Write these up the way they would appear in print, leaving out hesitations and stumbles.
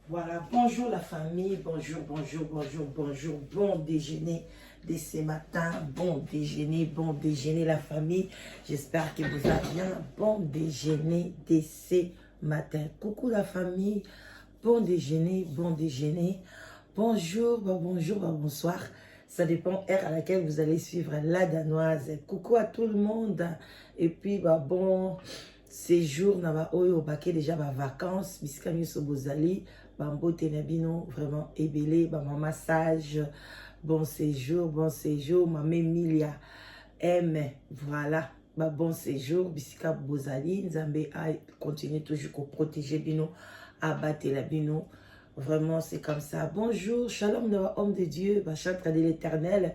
Voilà, bonjour la famille, bonjour, bon déjeuner de ce matin, bon déjeuner la famille, j'espère que vous allez bien, bon déjeuner de ce matin. Coucou la famille, bon déjeuner, bonsoir, ça dépend heure à laquelle vous allez suivre la danoise. Coucou à tout le monde, et puis bon séjour, oyo bake déjà vacances, bisika nyonso bozali, bambote na bino vraiment ebele, massage, bon séjour, maman Emilia aime, voilà, bon séjour, bisika bozali, nzambe a continuer toujours ko protéger bino, abattre la bino, vraiment c'est comme ça. Bonjour, shalom na homme de Dieu, chantre de l'éternel,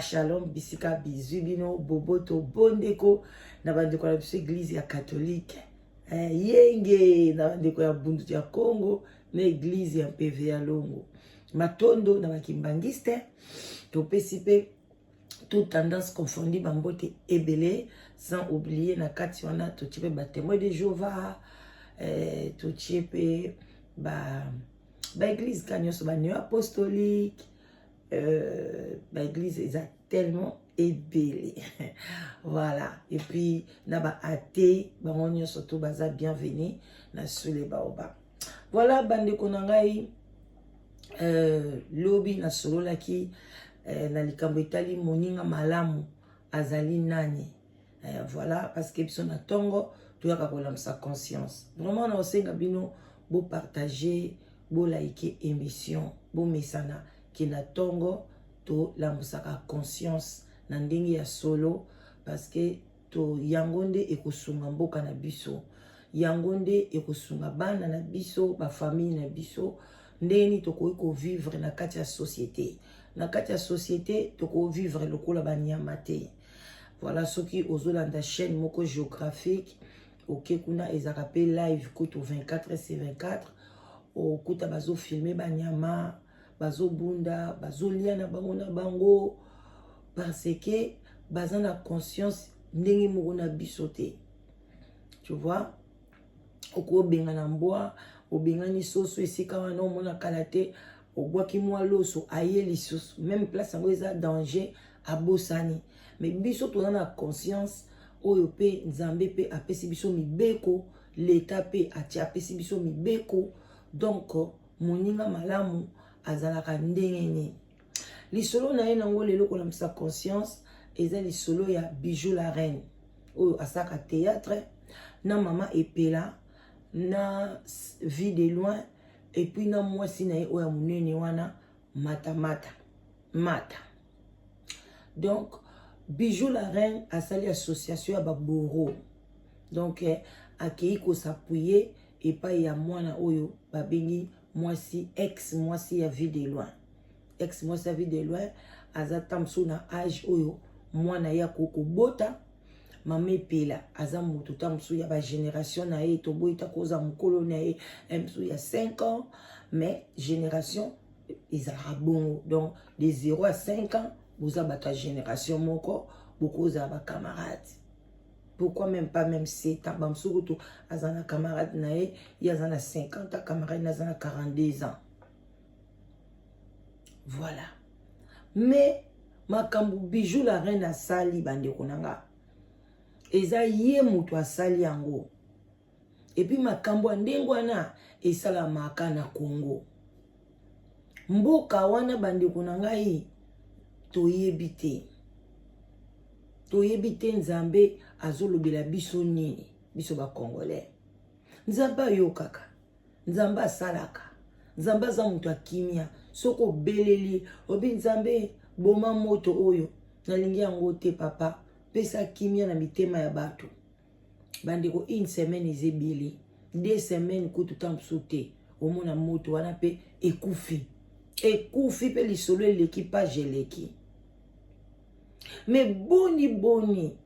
shalom, bisika bizu bino, boboto, bondeko, na bandeko na biso église ya catholique, yenge, na bandeko ya bundu ya Congo, na église ya PV ya Longo, matondo na bakimbangiste, topesi pe toute tendance confondue bambote ebele, sans oublier na kati wana totie pe ba témoin de Jéhovah, totie pe ba église kanyoso ba néo apostolique, ba église eza tellement ebele. Voilà, et puis na ba athée bango nyonso to baza bienvenue na sule baoba. Voilà, bande konangai, lobi na solo laki na likambo etali moninga malamu azali nani. Voilà, parce que biso na tongo toyaka kolamisa conscience. Vraiment na osenga bino bo partager, bo like émission, bo mesana ki na tongo to lambusaka conscience na ndenge ya solo, parce que to yango nde ekosunga mboka na biso, yango nde ekosunga bana na biso, ba famille na biso, ndeni tokoki ko vivre na kati ya société. Na kati ya société toko vivre lokola banyama te. Voilà, soki ozolanda chaîne moko géographique, ok, kuna ezaka pe live kutu 24/24, okuta bazo filmer banyama, bazo bunda, bazo lia na bango na bango, parce que baza na conscience ndenge moko na biso te. Tu vois, oko benga na mboa, obengani soso esika wana omona kala te, obwaki mwa loso aye lisusu, même place yango eza danger abosani. Mais biso toza na conscience oyo pe nzambe pe apesi biso mibeko, l'état pe atia apesi biso mibeko, donc moninga malamu azalaka ndenge ni. Lisolo na ye nango lelo kolamisa conscience eza lisolo ya Bijou la reine oyo asaka théâtre na mama epela na vie de loin, et puis na mwasi na ye oya munene wana mata. Donc Bijou la reine asali association ya baboro, donc akei ko s'appuyer epai ya mwana oyo babengi mwasi, ex mwasi ya vie de loin, ex mwasi ya vie de loin, aza tamso na âge oyo mwana ya kokobota. Mama epela aza mutu tamso ya ba génération na ye, toboita koza mukolo na ye mso ya 5 ans, mais génération ezalaka bongo, donc de 0 à 5 ans boza bata génération moko bokoza ba camarades. Pourquoi même pas même 7 ans, bamsukutu azana camarade na ye, yazana 50 ans, camarade nazana 42 ans. Voilà. Mais makambu Bijou la reine asali bande konanga eza ye mutu asali yango, et puis makambo ndengo wana esala maka na Congo mboka wana bande konangai toyebi te nzambe azolobela biso nini, biso ba congolais. Nzambe ayokaka, nzambe asalaka, nzambe aza mutu akimia, soko beleli obi nzambe boma moto oyo nalingi yango te papa, pesa kimia na mitema ya bato. Bandeko une semaine ezebele, 2 semaines kutu tamso te, omona moto wana pe ekufi pe lisolo l'équipage eleki. Mais boni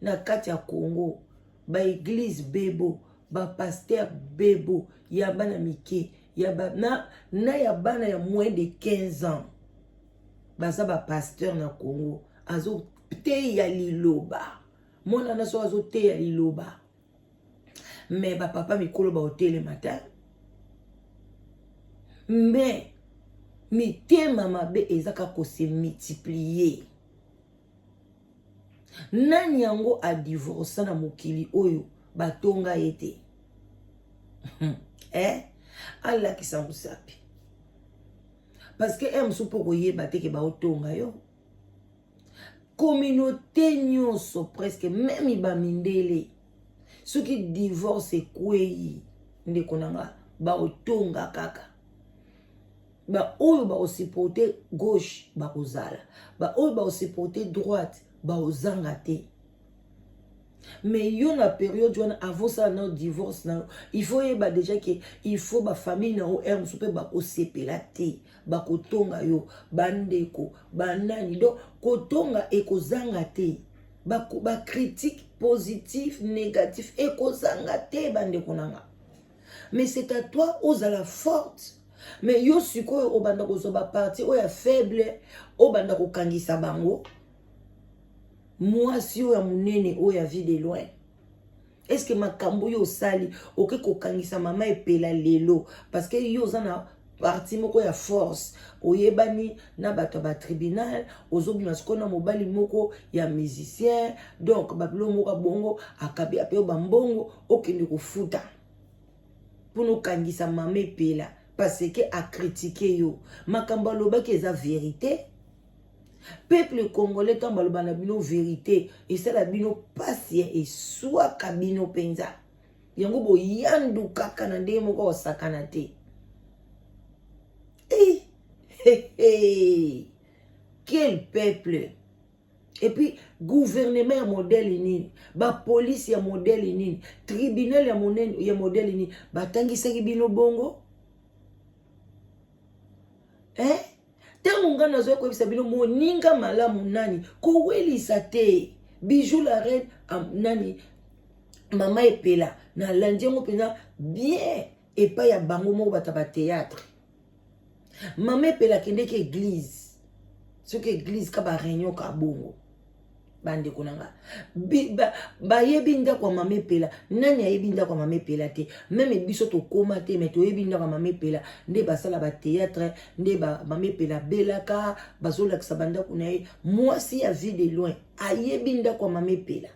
na kati ya Congo, ba église bebo, ba pasteur bebo, ya bana mike, ya bana ya moins de 15 ans, baza ba pasteur na Congo, azo te ya liloba, mona naso azo te ya liloba. Mais ba papa mikolo ba hotel le matin, mais mitema mabe ezaka ko se multiplier. Nani yango a divorce na mokili oyo batonga ete Allah ki sa musapi parce que msupo koyeba te ke ba otonga yo communauté nyonso presque même ba mindele ceux qui divorce kwei ndeko nanga ba otonga kaka ba oyo ba supporter gauche ba kozala ba oyo ba supporter droite ba ozanga te. Mais yo na période wana avant ça na divorce na il faut yeba déjà que il faut ba famille na o soupe ba osepela te ba kotonga yo bandeko banani donc kotonga ekozanga te ba critique positif négatif ekozanga te bandeko nanga. Mais c'est à toi ozala forte. Mais yo sikoyo obanda kozoba parti oya faible obanda kokangisa bango. Moi si oya munene oya vie de loin. Est-ce que makambo yo sali oke kokangisa mama epela lelo parce que yo zana parti moko ya force oyebani na bato ba tribunal ozobima skona mobali moko ya musicien donc babilo moko bongo akabi apeo bambongo okende kofuta pour nous kangisa mama epela parce que a critiquer yo makambo lobaki eza vérité. Peuple congolais tant balobana bino vérité et ça la bino patient et soit kabino penza yango bo yandu kaka na nde moko osakana te. Quel peuple. Et puis gouvernement ya modèle nini ba police ya modèle nini tribunal ya modèle nini batangisaki bino bongo Tango ngana zo ko bisabino moninga malamu nani ko welisa te Bijou la reine nani mama epela na landiengo pena bien et pas ya bango mo bata ba théâtre mama epela kende ke église ce que église ka ba réunion ka bongo bande konanga ba yebinda kwa mama epela nani ayebinda kwa mama epela te même biso to koma te mais to yebinda kwa mama epela nde basala ba théâtre nde ba mama epela belaka bazola kisabanda kunaye moi si ya vie de loin ayebinda kwa mama epela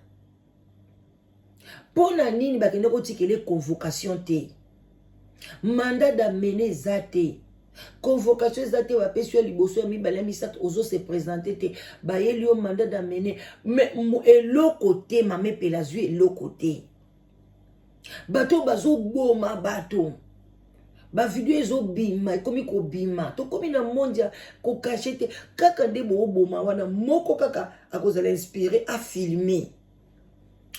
pona nini bakende ko tikele convocation te mandat d'amener zate convocation zate wa pesio liboso ya mibale misat ozo se présenter te ba yelio mandat d'amener mais eloko te mama epela zui eloko te bato bazo boma bato ba video ezo bima komi ko bima to komi na mondia ko cachete kaka de bo boma wana moko kaka akozala inspiré a filmer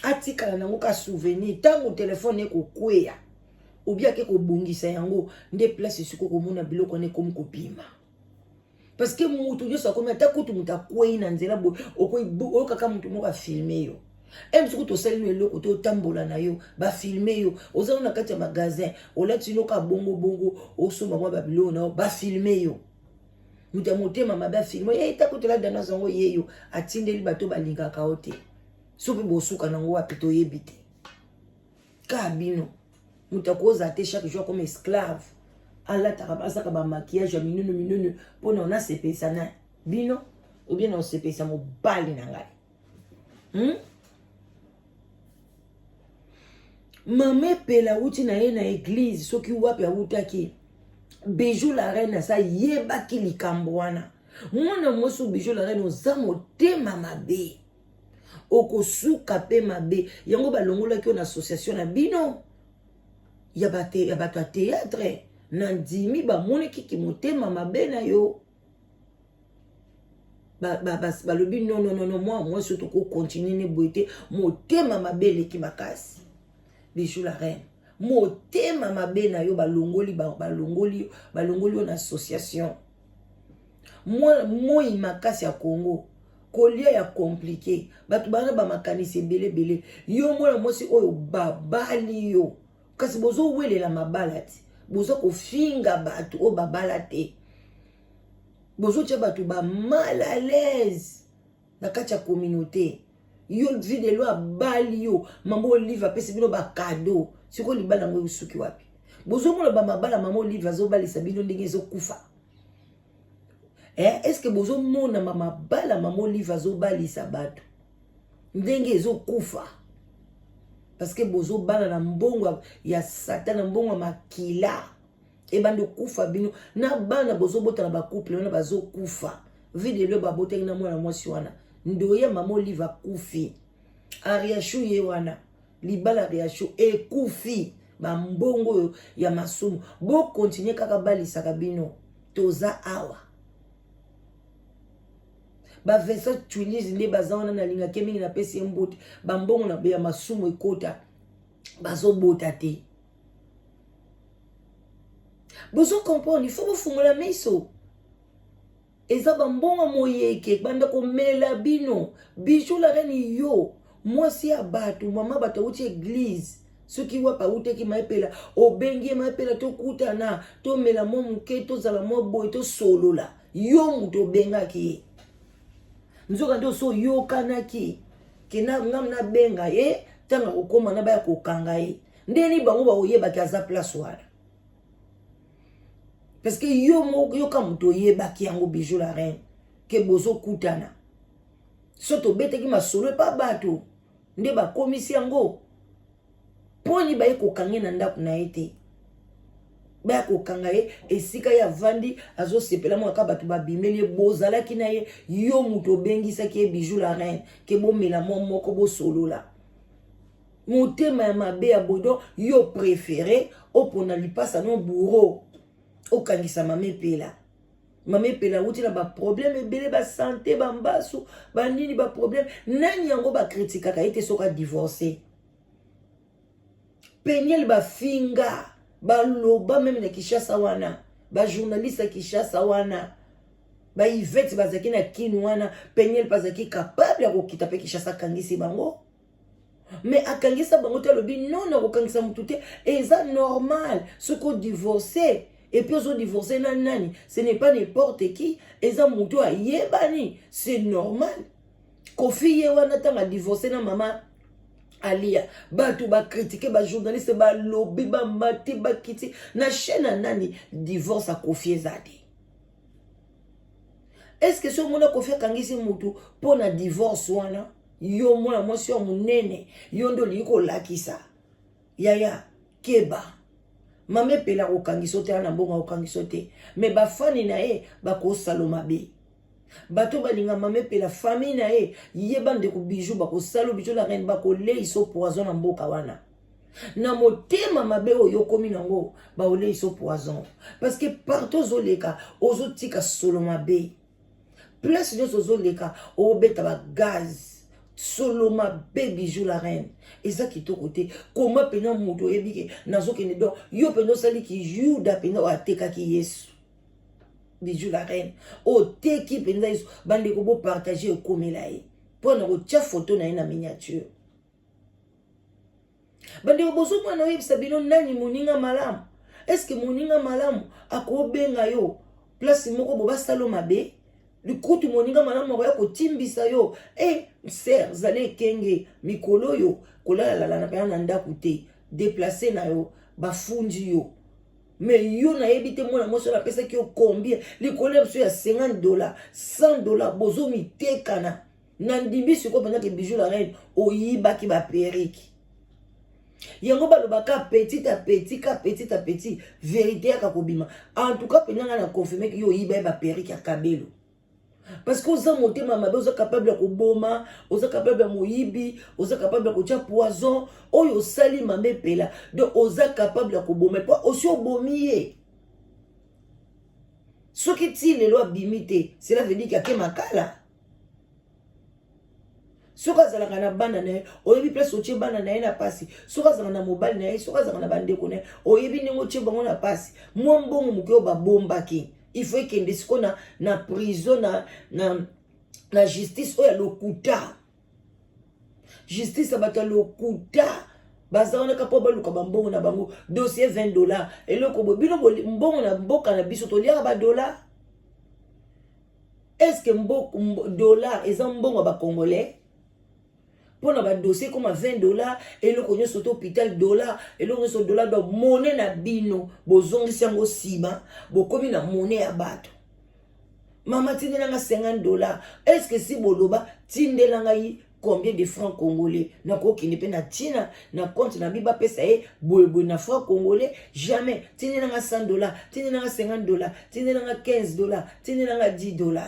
atikala nango ka souvenir tango téléphone ko kweya ou bien ke ko bungisa yango nde place siko ko mona biloko ne komi ko bima parce que mutu yo sa komi atakutu muta kwei na nzela bo okoy kaka mutu mo ka filmer yo suku to sali eloko to tambola na yo ba filmer yo ozana na kati ya magasin olati no ka bongo osoma mwa babilo na ba filmer yo muta motema maba filmer takutu la dana zango yeyo atindeli bato balinga ka ote soki bosuka nango wapi to yebite ka bino muta koza te chaque jour comme esclave ala takabasa ka ba maquillage minunu pona on a sepesa na bino ou bien on sepesa mo bali na ngai mama epela uti na ye na église soki wapi awutaki Bijou la reine sa yebaki likambo wana mwana mosu Bijou la reine oza motema mabe okosuka pe mabe yango balongolaki yo na association na bino ya bato ya théâtre na ndimi bamoni kiki motema mabe na yo balobi non moi surtout ko continuer ne boite motema mabe leki makasi Bijou la reine motema mabe na yo balongoli yo na association moi makasi ya Congo kolia ya compliqué batu bana ba makanisi belé yo mwana mosi oyo babali yo kasi bozo welela mabala ti bozo ko finga batu o babala te bozo tia batu ba mal à l'aise na kati ya communauté yo vide lo abali yo mambo olive apesi bino ba cadeau siko libala ngo usuki wapi Bozo mona ba mabala mama Olive azobalisa bino ndenge ezokufa. Est-ce que bozo mona mabala mama Olive azobalisa bato ndenge ezokufa? Parce que bozo bala na mbongo ya Satan, na mbongo makila. E bando kufa bino na bana bozo bota na ba couple na bazo kufa. Vide le babote na mwana mwasi wana. Ndoya mama Olive kufi. Ariashu ye wana. Libala Ariashu e kufi. Ba mbongo ya masumu. Bo continue kaka balisa kabino. Toza awa. Ba vesa tuilize nde bazawana na linga kemingi na pesi mbote. Ba mbongo na beya masumu ekota. Bazo bota te. Bozo comprendre, il faut vous fungola miso. Eza ba mbongo moyeke banda ko mela bino. Bijou la reine yo. Moi si abatu mama bata uti église. Ceux qui voient pas où qui m'appelle au bengi m'appelle to kutana to mela mo muke to zala mo boy to solo la yo muto benga ki nzoka ndo so yo kanaki kena ngamna benga ye tanga kokoma na ba kokanga ye ndeni bango ba oyeba ki aza place wana parce que yo ka muto yeba ki yango bijou la reine ke bozo kutana soto bete ki masolo pa bato nde ba komisi yango poni ba yeko kange na ndaku na ete ba yeko kangaye esika ya vandi azo sepela mo ka batu ba bimeli bozala ki na ye yo muto bengisa ki bijou la reine ke bo mela mo moko bo solola motema ya mabe ya bodo yo préféré opona lipasa no bourreau okangisa mame pela wuti na ba problème ebele ba santé ba mbasu ba nini ba problème nani yango ba critique ka ete soka divorcer Peniel ba finga ba loba même na Kishasa wana ba journaliste Kishasa wana ba Yvette bazaki na kinu wana Peniel bazaki capable ya kokita pe Kishasa kangisi bango mais akangisa bango te lobi non na kokangisa mutu te eza normal ce ko divorcer et puis on divorcer na nani ce n'est pas n'importe qui eza mutu a yebani c'est normal Kofi ye wana tanga divorcer na mama Alia, batu ba critiquer ba journaliste ba lobby ba mati ba kiti na chaîne nani divorce a Kofi Ezade. Est-ce que ce mona Kofi kangisi mutu pour na divorce wana yo mona mwasi yo munene yo ndo liko lakisa yaya keba mame pela ko kangisote na bonga ko kangisote mais ba fani na e ba ko saloma be bato balinga mame pe la famille na e yeba ndeko bijou bako salo bijou la reine bako le iso poison na mboka wana na motema mabe oyo komi nango ba ole iso poison parce que partout zoleka ozo tika solo mabe place de zoleka obeta ba gaz solo mabe bijou la reine eza kitoko te comment pena moto yebike nazokende do yo peno sali ki juda pena ateka ki Yesu bijou la reine o te ki penza iso bande ko bo partager ko melaye pour na ko tia photo na ina miniature bande ko bozo mwana yebisa bino nani moninga malamu est-ce que moninga malamu ako benga yo place moko bo basalo mabe likutu moninga malamu ko timbisa yo ser zale kenge mikolo yo kolala la na pa na ndaku te déplacer na yo bafundi yo mais yo na ebite mona moso la pesa ki o combien li koleb so ya $50 $100 bozo mi tekana na ndimbi siko bana ke bijou la reine oyiba ki ba periki yango balobaka petit à petit vérité ya kakobima en tout cas penanga na confirmer ki yo oyiba ba periki ya kabelo parce que oza motema mabe oza capable ya koboma oza capable ya moyibi oza capable ya kotia poison oyo osali mabe pela donc oza capable ya koboma po osi obomi ye soki ti lelo abimi te cela veut dire qu'il y a ke makala soki azalaka na bana na ye oyebi place otie bana na ye na pasi soki azalaka na mobali na ye soki azalaka na bandeko na ye oyebi ndenge otie bango na pasi mwa mbongo moke oyo babombaki il faut que ndesiko na prison na justice oya lokuta justice abata lokuta bazana ka po baluka bambongo na bango dossier $20 eloko bo bino mbongo na mboka na biso to lia ba dollar est-ce que mbongo dollar eza mbongo ba congolais Pour na dossier comme $20 et le konyo soto hôpital dollar et le konyo dollar do monnaie na bino bozongi sango sima bokomi na monnaie ya bato. Mama tindelanga $50. Est-ce que si boloba tindelanga yi combien de francs congolais na kokine pe na tina na compte na biba pesa e boye na francs congolais jamais. Tindelanga $100, tindelanga $50, tindelanga $15, tindelanga $10.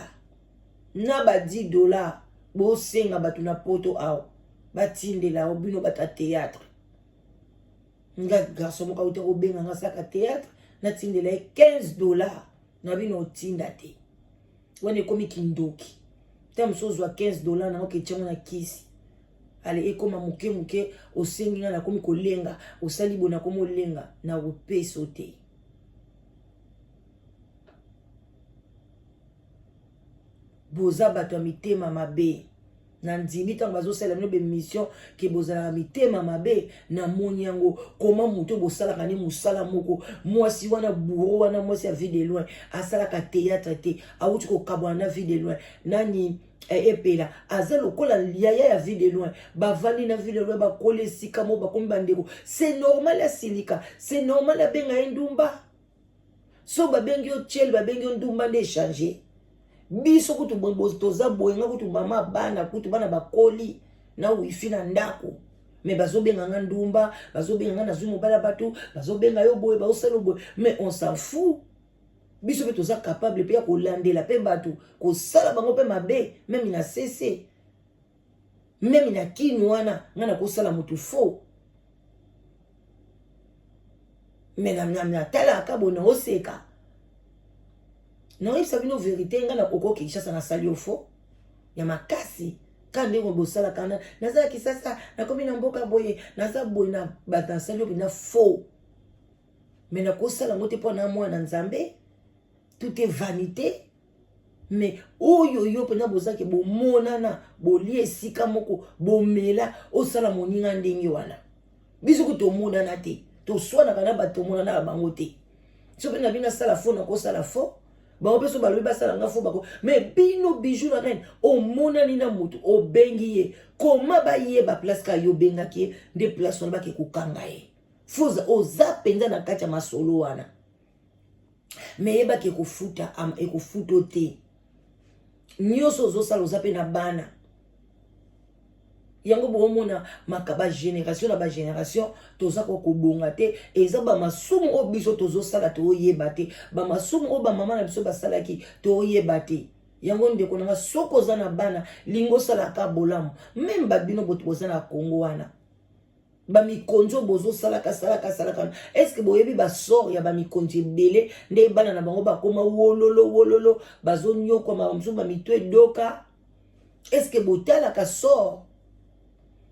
Na ba $10 bo senga batu na poto awo batindela obino bata théâtre. Nga garçon moka uta obenga nga saka théâtre na tindela $15 na bino tinda te. Wane komi kindoki. Tam sozwa $15 na oke tchango na kisi. Ale ekoma muke osengi nga na komi kolenga osali bona komo lenga na opeso te. Boza bato mitema mabe. Na ndimi tango bazosala bino be mission ke bozala mitema mabe na moni yango koma muto bosala kane musala moko mwasi wana bureau wana mwasi ya vie de loin asala ka théâtre te awuti ko kabwana na vie de loin nani epela aza lokola yaya ya vie de loin bavandi na vie de loin bakole sika mo bakomi bandeko c'est normal ya silika c'est normal ya benga ndumba so babengi yo tchel babengi yo ndumba nde changer. Biso kutu toza boyenga kutu mama bana kutu bana bakoli na wifi na ndako me bazobenga nga ndumba bazobenga nga na zumo bala batu bazobenga yo boye baosala boye mais on s'en fout. Biso pe toza capable pe ya kolandela pe batu kosala bango pe mabe même na cc même na kinwana nga na kosala mutu faux mais na tala akabona oseka. Non, il s'agit de vérité, il y a un qui chasse na sali au faux. Il y a makasi. Quand on bosse la kana, naza ki sasa, na komi na mboka boye, naza boye na batan sali au na faux. Mais na kosa la mote po na moi na nzambe, tout est vanité. Mais oyo pena boza ke bo monana, bo li esika moko, bo mela, o sala moninga ndenge wana. Biso ko to monana te, to swana kana ba to monana bango te. So pena bina sala faux na kosa la faux. Ba opeso ba loba sala nga fo bako mais bino bijou la reine o mona ni na mutu o bengi ye koma ba ye ba place ka yo benga ki de place on ba ke kukanga ye fuza o zapenza na kati ya masolo wana mais yeba ke kufuta am e kufuto te nyoso zo sala zape na bana yango bomona makaba génération na ba génération toza ko bonga te eza ba masumu o biso tozo sala to yeba te ba masumu o ba mama na biso basala ki to yeba te yango ndeko na soko za na bana lingo sala ka bolamu même ba bino boto boza na Congo wana ba mikonjo bozo sala ka est-ce que boyebi ba sort ya ba mikonje belé nde bana na bango ba koma wololo bazo nyoko ma msumu ba mitwe doka est-ce que botala ka sort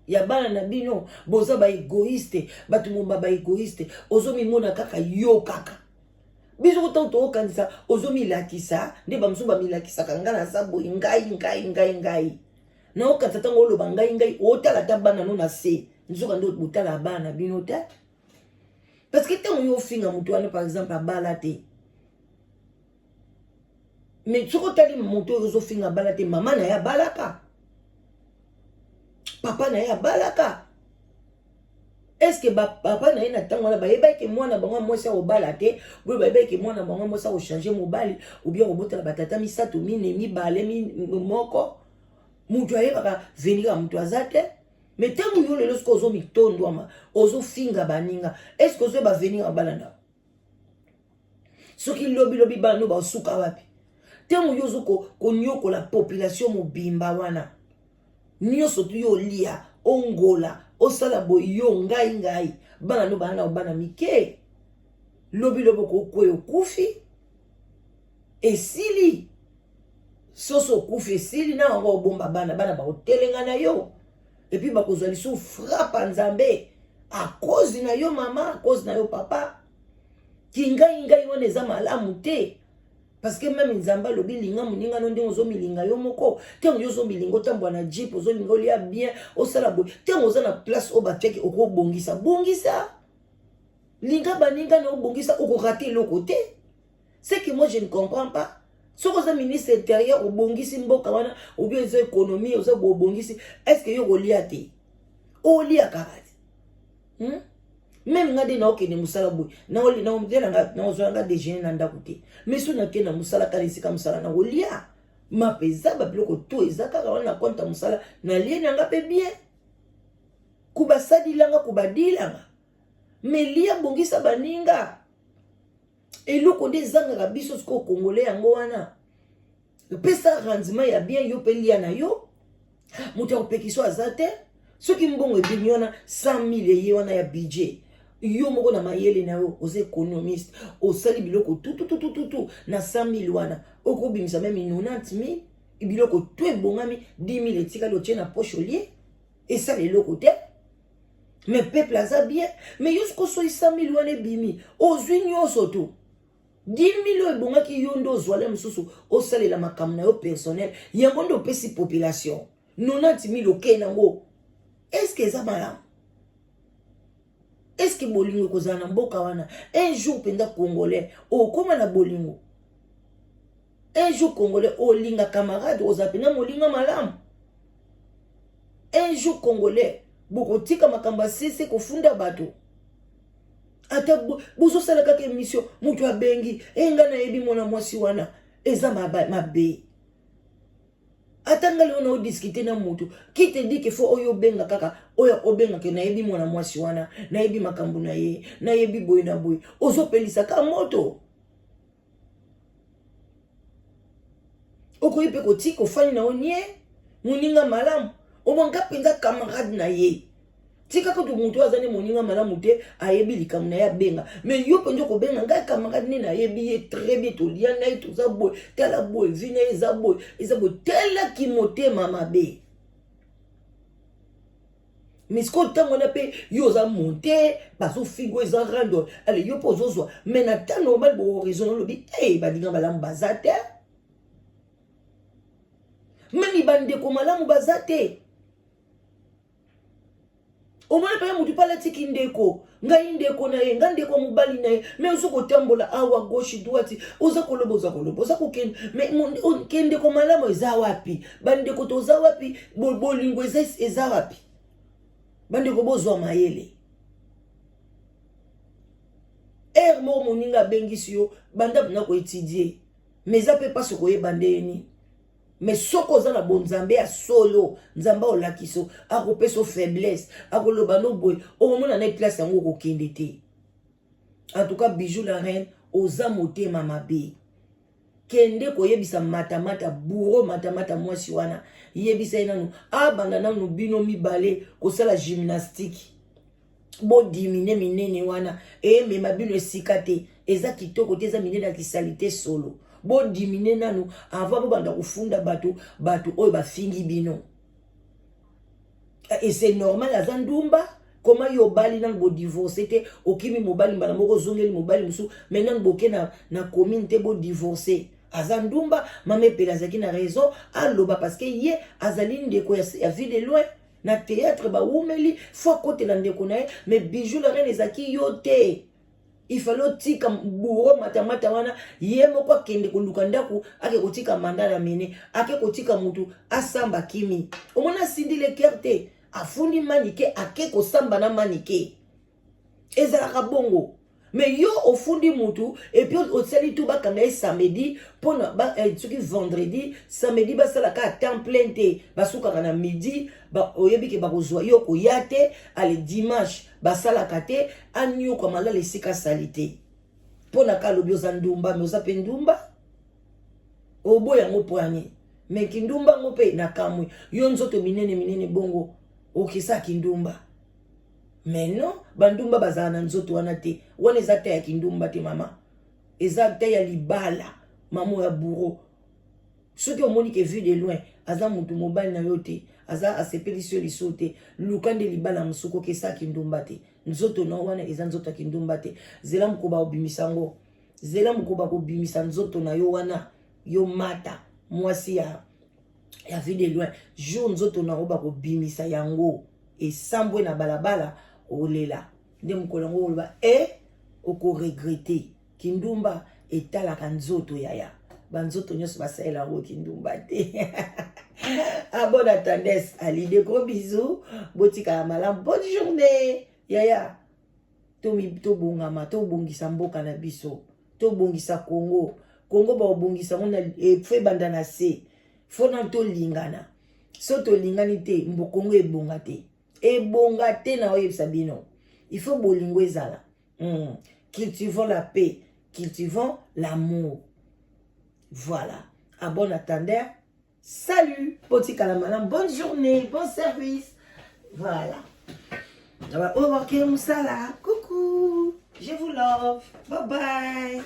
ya bana na bino boza ba égoïste batu momba ba égoïste ozomi mona kaka yo kaka biso ko tanto okanisa ozomi lakisa nde ba msuba milakisa kanga na sabo ngai na okanisa tango oloba ngai otala ta bana no na se nzoka ndo botala bana bino ta parce que tango yo finga mutu wana par exemple abala te mais soko tali mutu ozo finga bala te mama na ya balaka papa na ya balaka est-ce que papa na na tango na ba yeba ke mwana bango mwasi o balate bo ba yeba ke mwana bango mwasi o changer mobali ou bien robota ba tata misato mine mi bale mi moko mutu ayeba ka venir a mutu azate mais tango yo lelo sko zo mitondo ama ozo finga baninga est-ce que zo ba venir a balanda soki lobi ba no ba suka wapi tango yo zo ko nyoko la population mobimba wana nyoso tu yo lia ongola osala bo yo ngai bana no bana bana mike lobi ko kweyo kufi esili soso kufi esili na ngo bomba bana ba hotelenga na yo et puis bakozali sou frappe nzambe a cause na yo mama a cause na yo papa kingai wana eza malamu te. Parce que même nzamba lobi linga muninga no ndenge ozo milinga yo moko tango yo zo milingo tambwa na jeep ozo lingo lia bien osala boy tango oza na place o bateki oko bongisa linga baninga no bongisa oko rater le côté. C'est que moi je ne comprends pas. Soko za ministre intérieur o bongisi mboka wana ou bien za économie oza bo bongisi est-ce que yo lia te olia karate. Même ngade na okene musala boy na oli na omdela na ozwanga déjeuner na ndako te mais so na kena musala kalisika musala na olia mapeza ba biloko to ezaka wana konta musala na liena nga pe bien kuba sadilanga kuba dilanga mais lia bongisa baninga eloko de zanga ka biso ko congolais yango wana pesa rendement ya bien yo pe lia na yo muta opekiso azate soki mbongo ebimiona 100,000 ye wana ya budget yo moko na mayele na yo aux économistes au sali biloko tout na 100,000 wana okobimisa même 90,000 biloko tout ebongami 10,000 etika lo tie na poche lié et ça les loko te mais peuple aza bien mais yo sko so 100,000 wana ebimi ozwi nyonso to 10,000 ebongaki yo ndo ozwala mosusu osalela makambo na yo personnel yango ndo opesi population 90,000 okei nango. Est-ce que ça malamu? Est-ce que bolingo kozala na mboka wana un jour penda congolais okoma na bolingo un jour congolais olinga camarade ozapena molinga malamu un jour congolais bokotika makamba sese kofunda bato ata bozo sala kaka émission mutu abengi enga na yebi mona mwasi wana eza mabe atanga leo na discuter na mutu qui te dit que faut oyo benga kaka oyo obenga ke na yebi mona mwasi wana na yebi makambu na ye na yebi boy na boy ozo pelisa ka moto okoyi pe koti ko fani na onye muninga malamu omonga penza camarade na ye tika ko to mutu azane muninga malamu te ayebi likambu na ya benga mais yo penzo ko benga nga camarade ni na yebi ye très bien to lia na to za boy tala boy vina eza boy tela ki motema mabe mais ko tango na pe yo za monter baso figo eza rando allez yo pozo zo mais na ta normal bo raison lobi ba dinga malamu bazate mani bande ko malamu bazate o mwana pa mutu pala tiki ndeko ngai ndeko na ye ngandeko mubali na ye mais uzo kotambola awa gauche droite uza kolobo uza kokende mais kende ko malamu eza wapi bandeko to za wapi bolingo eza wapi bandeko bozwa mayele mo moninga bengisi yo banda na ko étudier mais ça peut pas se koye bandeni mais soko za na bonzambe ya solo nzamba olakiso akopeso faiblesse akoloba no boy o mona na classe yango ko kende te en tout cas Bijou la reine oza motema mabe kende ko yebisa matamata bourreau matamata mwasi wana yebisa inanu abanda nanu bino mibale ko sala gymnastique bo dimine minene wana me mabino esikate eza kitoko te eza minene ya kisalite solo bo dimine nanu avant bo banda kufunda bato oyo bafingi bino et c'est normal azandumba comment yo bali nan bo divorcer te okimi mobali mbala moko zongeli mobali musu maintenant boke na commune te bo divorcer azandumba mame pelazaki na raison aloba parce que ye azali ndeko ya vie de loin na théâtre ba umeli faut côté la ndeko na mais Bijou la reine ezaki yo te il fallait tika bourreau matamata wana ye moko kende koluka ndaku ake kotika mandala mene ake kotika mutu asamba kimi omona sindi le kerte afundi manike ake kosamba na manike ezalaka bongo mais yo ofundi mutu et puis osali tout bakanga samedi pona ba soki vendredi samedi basalaka à temps plein te basukaka na midi ba oyebi ke bakozwa yo koyate ale dimanche basalaka te anyo kwa malala esika salite pona kalobi ozandumba mais oza pe ndumba obo yango poani mais kindumba ngo pe na kamwe yo nzoto minene bongo okisa kindumba mais non bandumba bazana na nzoto wana te wana eza te ya kindumba te mama eza te ya libala mamo ya bourreau soki omoni ke vu de loin aza mutu mobali na yo te aza asepelisi yo liso te lukande libala mosuku okesa kindumba te nzoto na wana eza nzoto ya kindumba te zela mokoba obimisa ngo zela mokoba kobimisa nzoto na yo wana yo mata mwasi ya vu de loin jour nzoto na yo bakobimisa yango esambwe na balabala olela nde mokolo ngo oloba oko regretter kindumba etalaka nzoto yaya banzoto nyonso basalela ngo kindumba te Ah, bonne attendance. Allez, de gros bisous. Botika malam. Bonne journée. Yaya. To bongama, to bongisa mboka na biso. To bongisa Congo. Congo ba bongisa mona fe bandana se. Fona to lingana. So to lingani te, mbo Congo ebonga te. Ebonga te na oye sabino. Il faut bolingo ezala. Cultivons la paix. Cultivons l'amour. Voilà. À bon attendeur. Salut. Poti Kalamalam. Bonne journée. Bon service. Voilà. Au revoir, Moussala. Coucou. Je vous love. Bye bye.